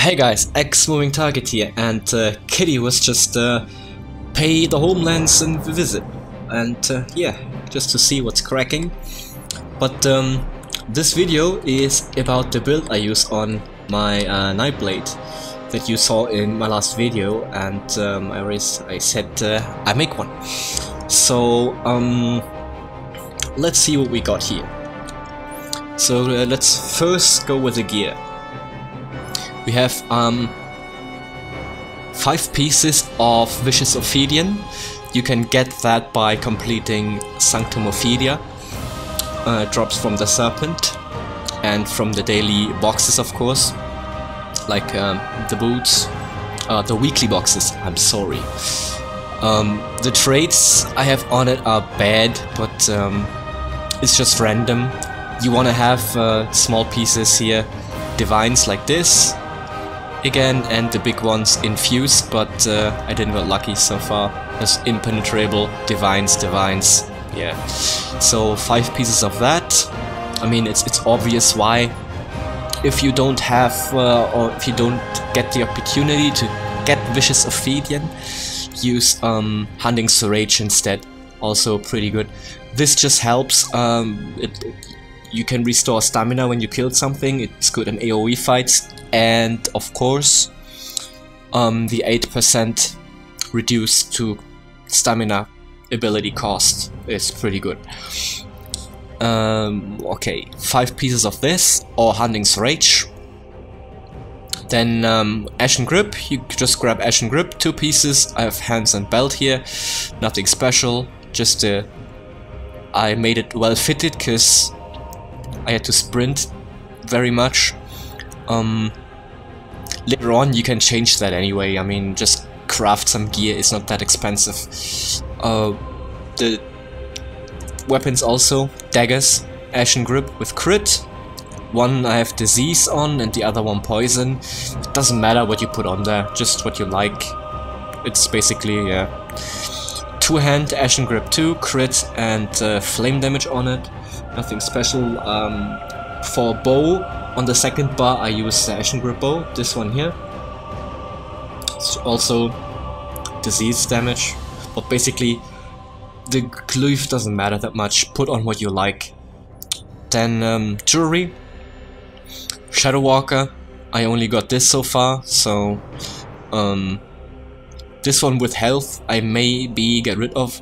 Hey guys, xMovingTarget here, and Kitty was just pay the homelands and visit, and yeah, just to see what's cracking. But this video is about the build I use on my Nightblade that you saw in my last video, and I said I make one. So let's see what we got here. So let's first go with the gear. We have 5 pieces of Vicious Ophidian. You can get that by completing Sanctum Ophidia. Drops from the Serpent and from the daily boxes, of course, like the boots, the weekly boxes. I'm sorry. The traits I have on it are bad, but it's just random. You want to have small pieces here, divines like this. Again, and the big ones infused, but I didn't get lucky so far. There's impenetrable, divines, yeah. So 5 pieces of that. I mean, it's obvious why. If you don't have, or if you don't get the opportunity to get Vicious Ophidian, use Hunting Surage instead. Also pretty good. This just helps. You can restore stamina when you killed something. It's good in AoE fights. And of course, the 8% reduced to stamina ability cost is pretty good. Okay, 5 pieces of this or Hunting Surage. Then Ashen Grip, you just grab Ashen Grip, 2 pieces. I have hands and belt here, nothing special, just I made it well fitted because I had to sprint very much. Later on you can change that anyway. I mean, just craft some gear, it's not that expensive. The weapons also, daggers, Ashen Grip with crit. One I have disease on and the other one poison. It doesn't matter what you put on there, just what you like. It's basically, yeah. 2-hand Ashen Grip 2, crit and flame damage on it. Nothing special. For bow, on the second bar I use the Ashen Grip bow, this one here. It's also disease damage, but basically the glyph doesn't matter that much, put on what you like. Then jewelry, Shadow Walker, I only got this so far, so this one with health I maybe get rid of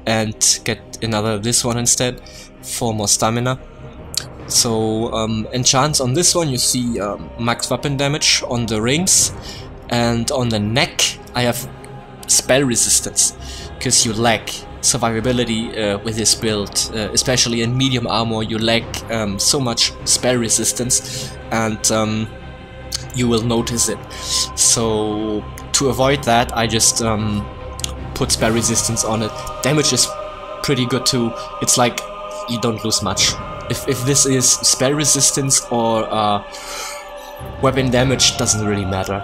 and get another this one instead for more stamina. So enchants on this one, you see max weapon damage on the rings, and on the neck I have spell resistance, because you lack survivability with this build, especially in medium armor. You lack so much spell resistance, and you will notice it. So to avoid that, I just put spell resistance on it. Damage is pretty good too. It's like you don't lose much. If this is spell resistance or weapon damage, doesn't really matter.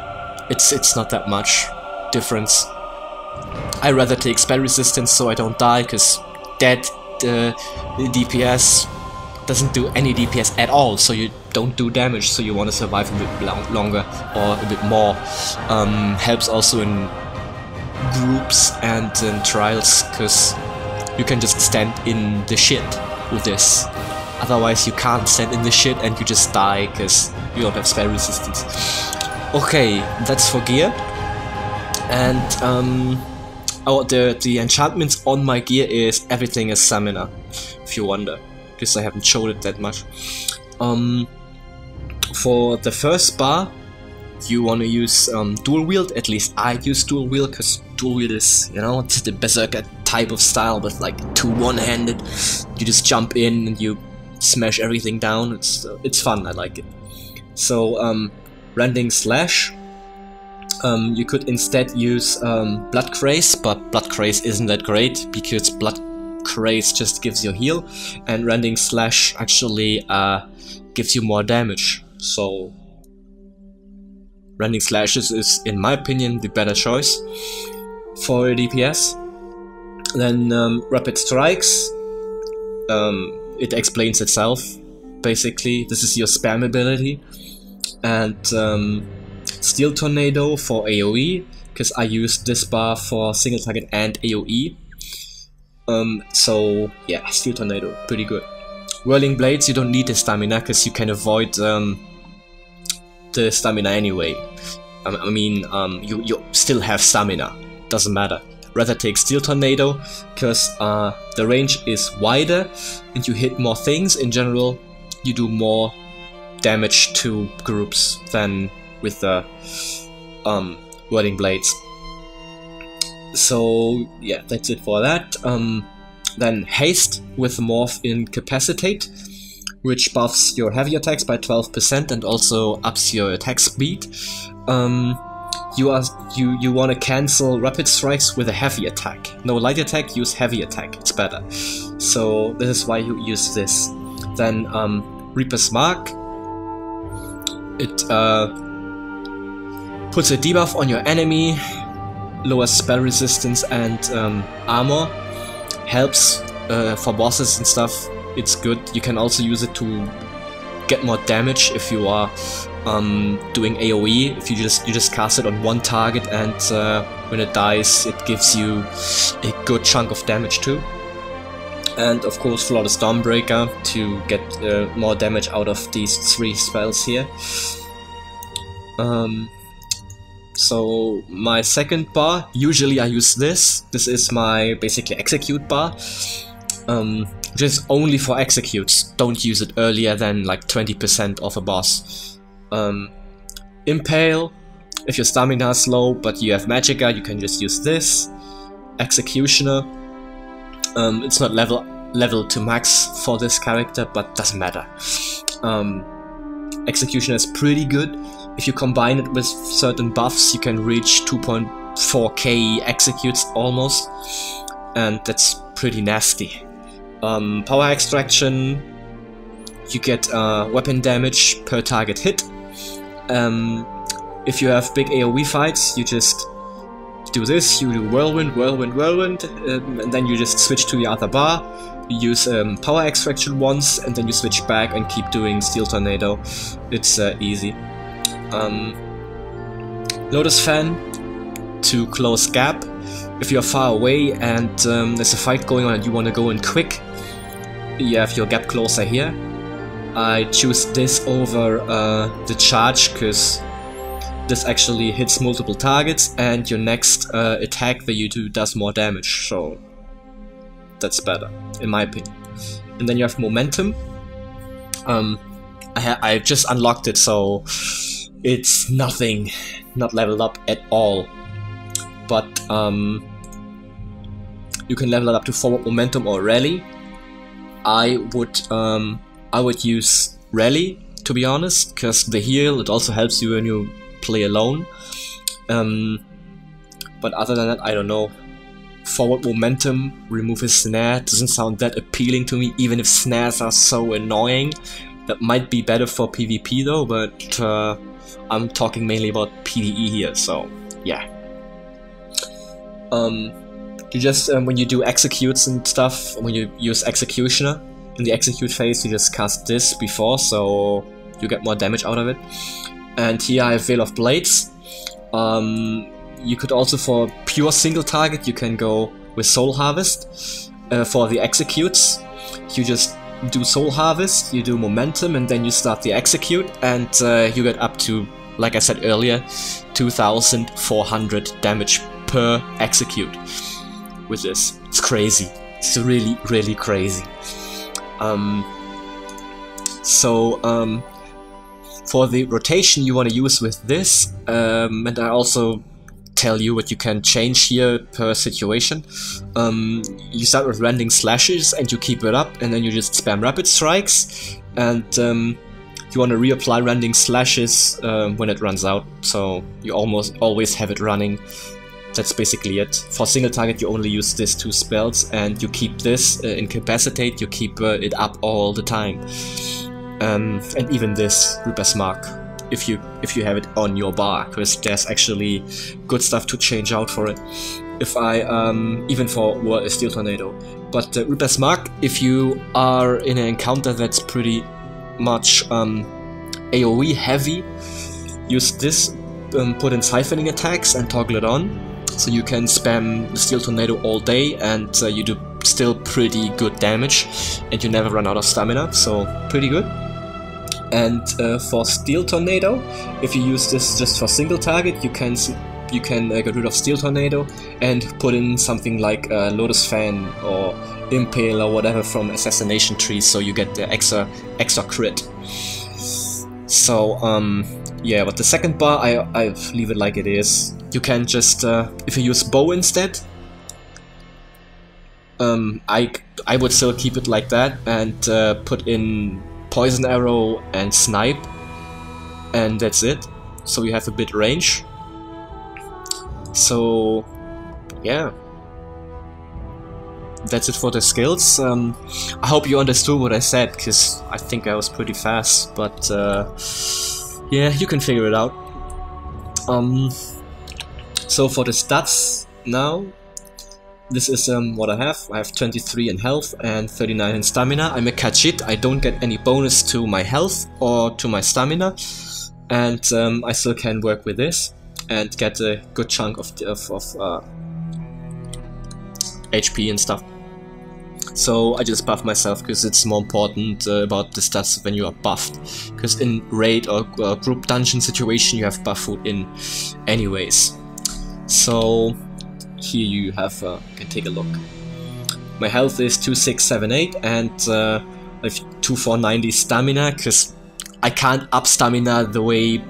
It's not that much difference. I rather take spell resistance so I don't die, because dead DPS doesn't do any DPS at all, so you don't do damage, so you want to survive a bit longer or a bit more. Helps also in groups and in trials, because you can just stand in the shit with this. Otherwise you can't stand in the shit and you just die because you don't have spell resistance. Okay, that's for gear. And the enchantments on my gear is everything is stamina, if you wonder, because I haven't showed it that much. For the first bar you want to use dual wield. At least I use dual wield, because dual wield is, you know, it's the berserker type of style, but like 2 one-handed. You just jump in and you smash everything down. It's fun, I like it. So Rending Slash, you could instead use Blood Craze, but Blood Craze isn't that great because Blood Craze just gives you a heal, and Rending Slash actually gives you more damage. So Rending Slashes is, in my opinion, the better choice for a DPS. Then Rapid Strikes, it explains itself. Basically, this is your spam ability, and Steel Tornado for AoE, because I use this bar for single target and AoE. So yeah, Steel Tornado, pretty good. Whirling Blades, you don't need the stamina, because you can avoid the stamina anyway. I mean, you still have stamina, doesn't matter. Rather take Steel Tornado, because the range is wider and you hit more things. In general, you do more damage to groups than with the Whirling Blades. So yeah, that's it for that. Then Haste with Morph Incapacitate, which buffs your heavy attacks by 12% and also ups your attack speed. You want to cancel rapid strikes with a heavy attack. No light attack, use heavy attack, it's better. So this is why you use this. Then Reaper's Mark. It puts a debuff on your enemy, lowers spell resistance and armor, helps for bosses and stuff. It's good. You can also use it to get more damage if you are doing AoE. If you just cast it on one target, and when it dies, it gives you a good chunk of damage too. And of course, Flawless Stormbreaker to get more damage out of these 3 spells here. So my second bar, usually I use this. This is my basically execute bar. Just only for executes. Don't use it earlier than like 20% of a boss. Impale. If your stamina is low but you have Magicka, you can just use this. Executioner. It's not level to max for this character, but doesn't matter. Executioner is pretty good. If you combine it with certain buffs, you can reach 2.4k executes almost, and that's pretty nasty. Power Extraction, you get weapon damage per target hit. If you have big AoE fights, you just do this, you do Whirlwind, Whirlwind, Whirlwind, and then you just switch to the other bar. You use Power Extraction once, and then you switch back and keep doing Steel Tornado. It's easy. Lotus Fan to close gap. If you're far away and there's a fight going on and you want to go in quick, you have your gap closer here. I choose this over the charge, because this actually hits multiple targets and your next attack that you do does more damage, so that's better, in my opinion. And then you have Momentum. I just unlocked it, so it's nothing, not leveled up at all. But you can level it up to Forward Momentum or Rally. I would use Rally, to be honest, because the heal, it also helps you when you play alone. But other than that, I don't know. Forward Momentum, remove his snare, doesn't sound that appealing to me, even if snares are so annoying. That might be better for PvP though, but I'm talking mainly about PvE here, so yeah. You just, when you do executes and stuff, when you use Executioner, in the execute phase you just cast this before, so you get more damage out of it. And here I have Veil of Blades. You could also, for pure single target, you can go with Soul Harvest. For the executes, you just do Soul Harvest, you do Momentum, and then you start the execute, and you get up to, like I said earlier, 2400 damage per execute with this. It's crazy. It's really, really crazy. For the rotation you want to use with this, and I also tell you what you can change here per situation. You start with Rending Slashes and you keep it up, and then you just spam Rapid Strikes, and you want to reapply Rending Slashes when it runs out, so you almost always have it running. That's basically it. For single target you only use these 2 spells, and you keep this Incapacitate, you keep it up all the time. And even this Reaper's Mark, if you have it on your bar, because there's actually good stuff to change out for it. If I even for Steel Tornado, but Reaper's Mark, if you are in an encounter that's pretty much AoE heavy, use this put in siphoning attacks and toggle it on, so you can spam the Steel Tornado all day and you do still pretty good damage and you never run out of stamina, so pretty good. And for Steel Tornado, if you use this just for single target, you can get rid of Steel Tornado and put in something like Lotus Fan or Impale or whatever from Assassination Trees, so you get the extra crit. So yeah, but the second bar I leave it like it is. You can just if you use bow instead, I would still keep it like that and put in poison arrow and snipe, and that's it. So you have a bit range. So yeah, that's it for the skills. I hope you understood what I said, because I think I was pretty fast, but yeah, you can figure it out. So for the stats now, this is what I have. I have 23 in health and 39 in stamina. I'm a Khajiit. I don't get any bonus to my health or to my stamina, and I still can work with this and get a good chunk of HP and stuff. So I just buff myself because it's more important about the stats when you are buffed, because in raid or group dungeon situation you have buff food in anyways. So here you have, can take a look. My health is 2678 and I have 2490 stamina, because I can't up stamina the way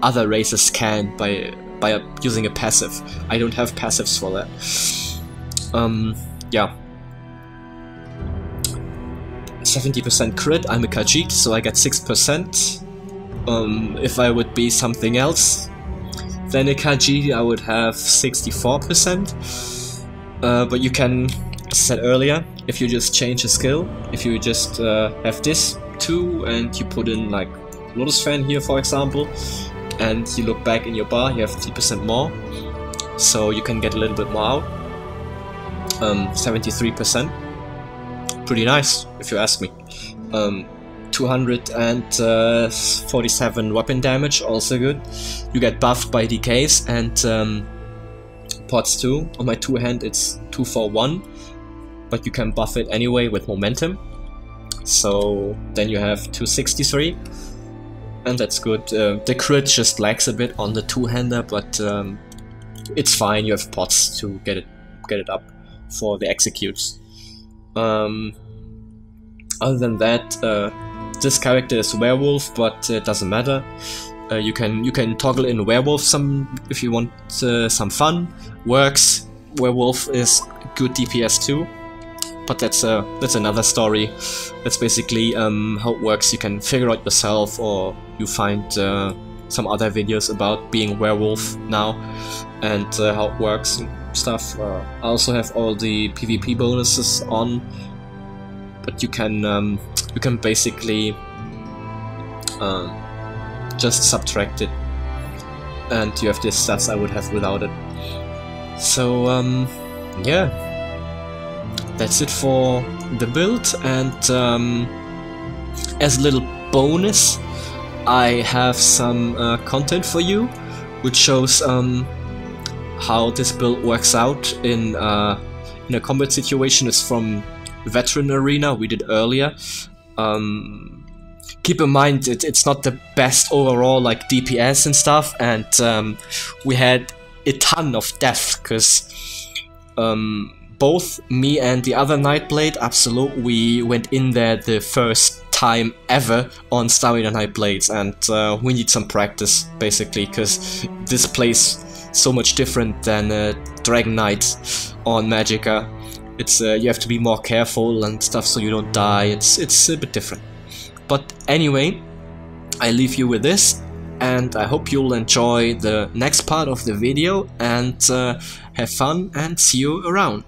other races can by using a passive. I don't have passives for that. Yeah. 70% crit, I'm a Khajiit, so I get 6%. If I would be something else than a Khajiit, I would have 64%. But you can, as I said earlier, if you just change a skill, if you just have this too, and you put in like Lotus Fan here for example, and you look back in your bar, you have 3% more, so you can get a little bit more out. 73%. Pretty nice, if you ask me. 247 weapon damage, also good. You get buffed by decays and pots too. On my two hand it's 241, but you can buff it anyway with momentum. So then you have 263, and that's good. The crit just lags a bit on the two-hander, but it's fine. You have pots to get it up for the executes. Other than that, this character is werewolf, but it doesn't matter. You can toggle in werewolf if you want some fun. Works. Werewolf is good DPS too, but that's another story. That's basically how it works. You can figure out yourself, or you find some other videos about being werewolf now and how it works and stuff. I also have all the PvP bonuses on, but you can basically just subtract it, and you have the stats I would have without it. So yeah, that's it for the build. And as a little bonus, I have some content for you which shows how this build works out in a combat situation. It's from Veteran Arena we did earlier. Keep in mind it's not the best overall, like DPS and stuff, and we had a ton of death because both me and the other Nightblade, Absolute, we went in there the first time ever on Stamina Nightblades, and we need some practice basically, because this plays so much different than Dragon Knight on Magicka. It's you have to be more careful and stuff so you don't die. It's a bit different. But anyway, I leave you with this, and I hope you'll enjoy the next part of the video and have fun and see you around.